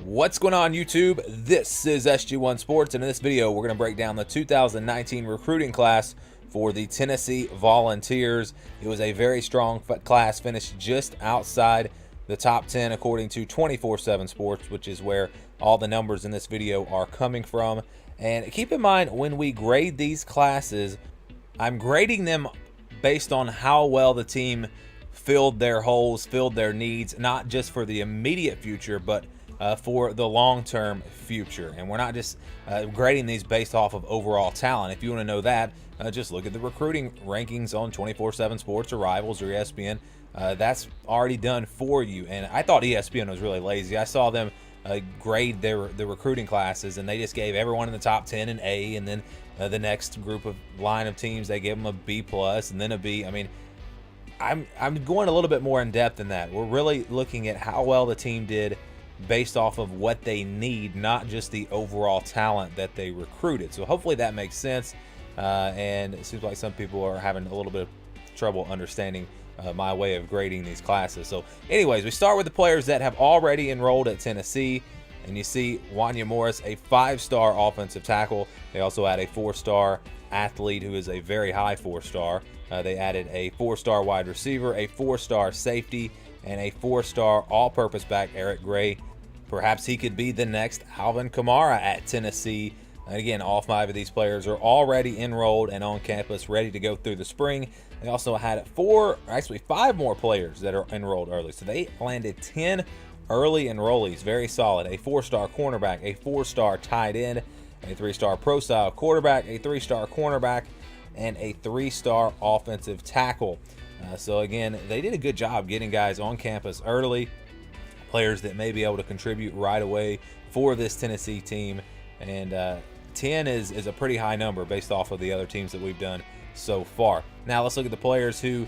What's going on, YouTube? This is SG1 Sports, and in this video we're going to break down the 2019 recruiting class for the Tennessee Volunteers. It was a very strong class, finished just outside the top 10 according to 24/7 Sports, which is where all the numbers in this video are coming from. And keep in mind, when we grade these classes, I'm grading them based on how well the team filled their holes, filled their needs, not just for the immediate future, but for the long-term future. And we're not just grading these based off of overall talent. If you want to know that, just look at the recruiting rankings on 24/7 Sports or Rivals or ESPN. That's already done for you. And I thought ESPN was really lazy. I saw them grade the recruiting classes, and they just gave everyone in the top 10 an A, and then the next group of line of teams, they gave them a B plus and then a B. I mean, I'm going a little bit more in depth than that. We're really looking at how well the team did based off of what they need, not just the overall talent that they recruited. So hopefully that makes sense. And it seems like some people are having a little bit of trouble understanding my way of grading these classes. So anyways, we start with the players that have already enrolled at Tennessee. And you see Wanya Morris, a 5-star offensive tackle. They also had a 4-star athlete who is a very high 4-star. They added a 4-star wide receiver, a 4-star safety, and a 4-star all-purpose back, Eric Gray. Perhaps he could be the next Alvin Kamara at Tennessee. And again, all 5 of these players are already enrolled and on campus, ready to go through the spring. They also had 5 more players that are enrolled early. So they landed 10 early enrollees, very solid. A 4-star cornerback, a 4-star tight end, a 3-star pro-style quarterback, a 3-star cornerback, and a 3-star offensive tackle. So again, they did a good job getting guys on campus early, players that may be able to contribute right away for this Tennessee team. And 10 is a pretty high number based off of the other teams that we've done so far. Now let's look at the players who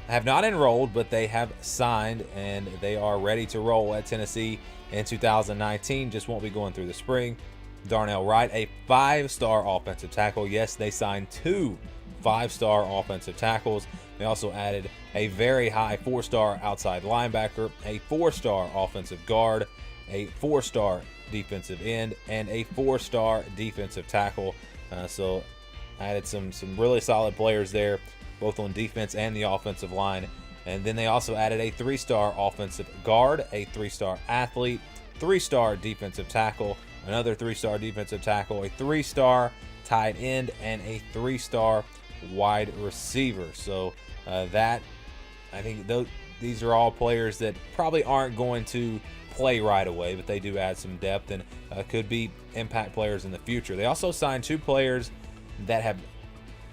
have not enrolled, but they have signed and they are ready to roll at Tennessee in 2019. Just won't be going through the spring. Darnell Wright, a 5-star offensive tackle. Yes, they signed 2 5-star offensive tackles. They also added a very high 4-star outside linebacker, a 4-star offensive guard, a 4-star defensive end, and a 4-star defensive tackle. So added some really solid players there, both on defense and the offensive line. And then they also added a 3-star offensive guard, a 3-star athlete, 3-star defensive tackle, another 3-star defensive tackle, a 3-star tight end, and a 3-star wide receiver. So I think these are all players that probably aren't going to play right away, but they do add some depth and could be impact players in the future. They also signed 2 players that have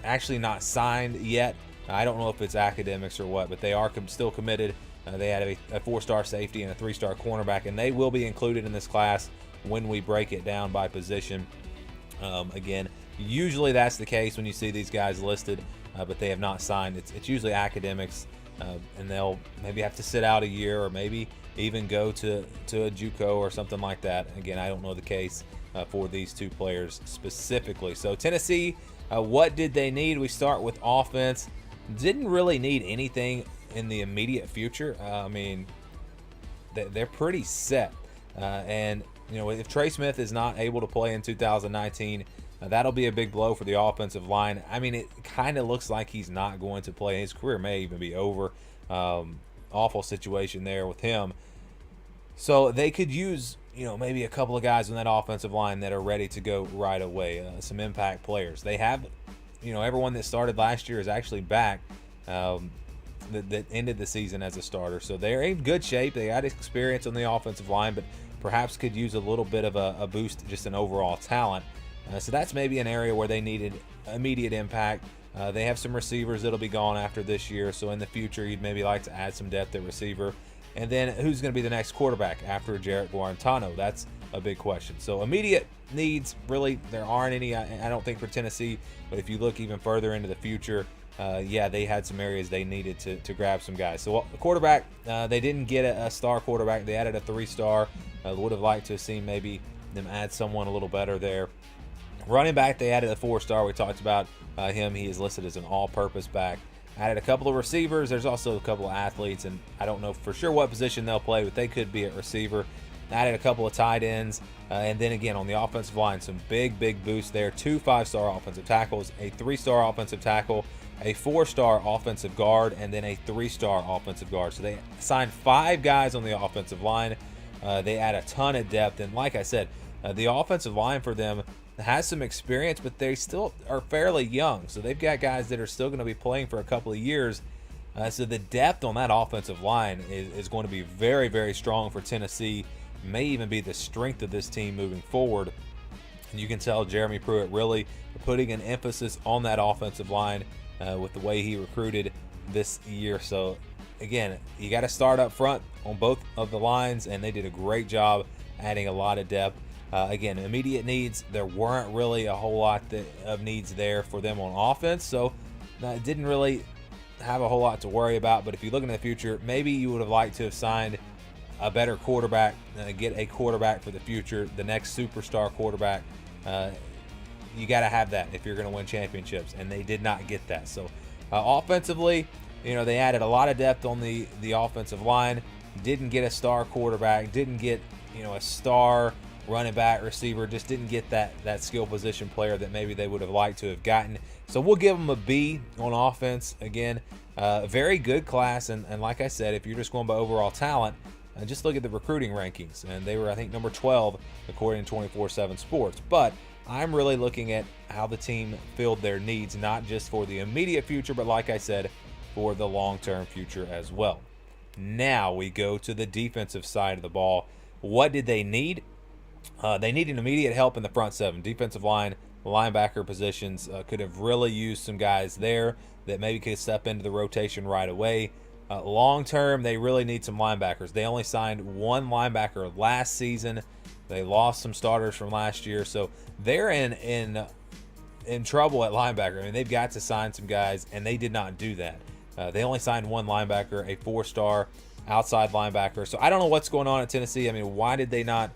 actually not signed yet. I don't know if it's academics or what, but they are still committed. They had a 4-star safety and a 3-star cornerback, and they will be included in this class when we break it down by position. Again, usually that's the case when you see these guys listed, but they have not signed. It's usually academics, and they'll maybe have to sit out a year or maybe even go to a JUCO or something like that. Again, I don't know the case for these 2 players specifically. So Tennessee, what did they need? We start with offense. Didn't really need anything in the immediate future. I mean, they're pretty set. And you know, if Trey Smith is not able to play in 2019, that'll be a big blow for the offensive line. I mean, it kind of looks like he's not going to play. His career may even be over. Awful situation there with him. So they could use, you know, maybe a couple of guys on that offensive line that are ready to go right away. Some impact players. They have, you know, everyone that started last year is actually back. That ended the season as a starter. So they're in good shape. They got experience on the offensive line, but perhaps could use a little bit of a boost just in overall talent. So that's maybe an area where they needed immediate impact. They have some receivers that'll be gone after this year. So in the future, you'd maybe like to add some depth at receiver. And then who's going to be the next quarterback after Jarrett Guarantano? That's a big question. So immediate needs, really, there aren't any, I don't think, for Tennessee. But if you look even further into the future, yeah, they had some areas they needed to grab some guys. So the quarterback, they didn't get a star quarterback. They added a 3-star. Would have liked to have seen maybe them add someone a little better there. Running back, they added a 4-star. We talked about him. He is listed as an all-purpose back. Added a couple of receivers. There's also a couple of athletes, and I don't know for sure what position they'll play, but they could be at receiver. Added a couple of tight ends, and then again on the offensive line, some big boosts there. 2 5-star offensive tackles, a 3-star offensive tackle, a 4-star offensive guard, and then a 3-star offensive guard. So they signed 5 guys on the offensive line. They add a ton of depth, and like I said, the offensive line for them has some experience, but they still are fairly young. So they've got guys that are still going to be playing for a couple of years. So the depth on that offensive line is going to be very strong for Tennessee. May even be the strength of this team moving forward. And you can tell Jeremy Pruitt really putting an emphasis on that offensive line with the way he recruited this year. So again, you got to start up front on both of the lines, and they did a great job adding a lot of depth. Again, immediate needs, there weren't really a whole lot of needs there for them on offense, so it didn't really have a whole lot to worry about. But if you look into the future, maybe you would have liked to have signed a better quarterback, get a quarterback for the future, the next superstar quarterback. You got to have that if you're going to win championships, and they did not get that. So offensively, they added a lot of depth on the offensive line, didn't get a star quarterback, didn't get a star running back, receiver, just didn't get that skill position player that maybe they would have liked to have gotten. So we'll give them a B on offense. Again, very good class, and like I said, if you're just going by overall talent, just look at the recruiting rankings, and they were, I think, number 12 according to 24/7 Sports. But I'm really looking at how the team filled their needs, not just for the immediate future, but like I said, for the long-term future as well. Now we go to the defensive side of the ball. What did they need? They needed immediate help in the front seven. Defensive line, linebacker positions could have really used some guys there that maybe could step into the rotation right away. Long term, they really need some linebackers. They only signed 1 linebacker last season. They lost some starters from last year, so they're in trouble at linebacker. I mean, they've got to sign some guys, and they did not do that. They only signed 1 linebacker, a 4-star outside linebacker. So I don't know what's going on at Tennessee. I mean, why did they not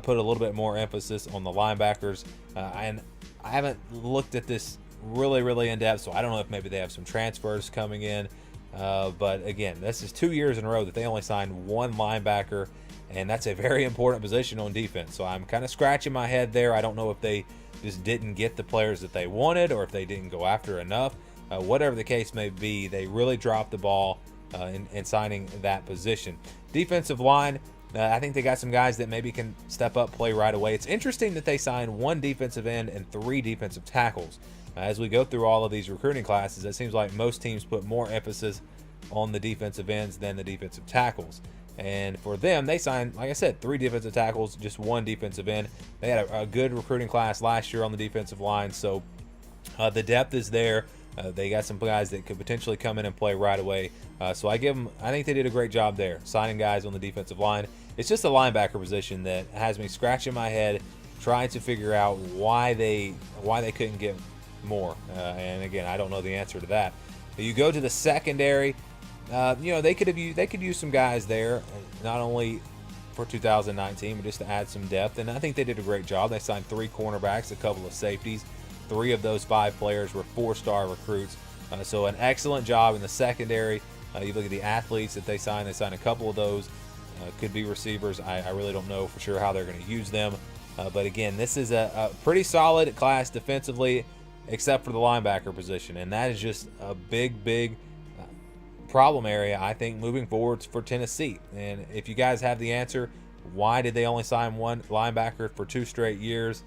put a little bit more emphasis on the linebackers? And I haven't looked at this really in depth, so I don't know if maybe they have some transfers coming in. But again, this is 2 years in a row that they only signed 1 linebacker, and that's a very important position on defense. So I'm kind of scratching my head there. I don't know if they just didn't get the players that they wanted, or if they didn't go after enough. Whatever the case may be, they really dropped the ball in signing that position. Defensive line, I think they got some guys that maybe can step up, play right away. It's interesting that they signed 1 defensive end and 3 defensive tackles. As we go through all of these recruiting classes, it seems like most teams put more emphasis on the defensive ends than the defensive tackles. And for them, they signed, like I said, 3 defensive tackles, just 1 defensive end. They had a good recruiting class last year on the defensive line, so the depth is there. They got some guys that could potentially come in and play right away. So I think they did a great job there, signing guys on the defensive line. It's just the linebacker position that has me scratching my head, trying to figure out why they couldn't get more. And again, I don't know the answer to that. But you go to the secondary. They could use some guys there, not only for 2019, but just to add some depth. And I think they did a great job. They signed 3 cornerbacks, a couple of safeties. 3 of those 5 players were 4-star recruits. So an excellent job in the secondary. You look at the athletes that they signed. They signed a couple of those. Could be receivers. I really don't know for sure how they're going to use them. But again, this is a pretty solid class defensively, except for the linebacker position. And that is just a big problem area, I think, moving forward for Tennessee. And if you guys have the answer, why did they only sign 1 linebacker for 2 straight years?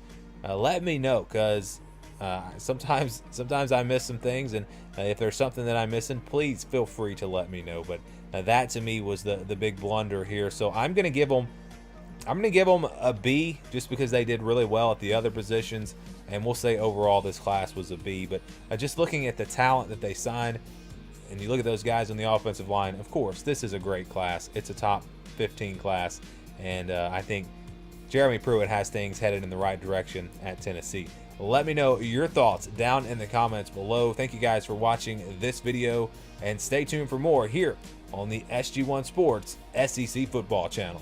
Let me know, because sometimes I miss some things, and if there's something that I'm missing, please feel free to let me know. But that to me was the big blunder here. So I'm gonna give them a B, just because they did really well at the other positions, and we'll say overall this class was a B. But just looking at the talent that they signed, and you look at those guys on the offensive line, of course this is a great class. It's a top 15 class, and I think Jeremy Pruitt has things headed in the right direction at Tennessee. Let me know your thoughts down in the comments below. Thank you guys for watching this video, and stay tuned for more here on the SG1 Sports SEC Football channel.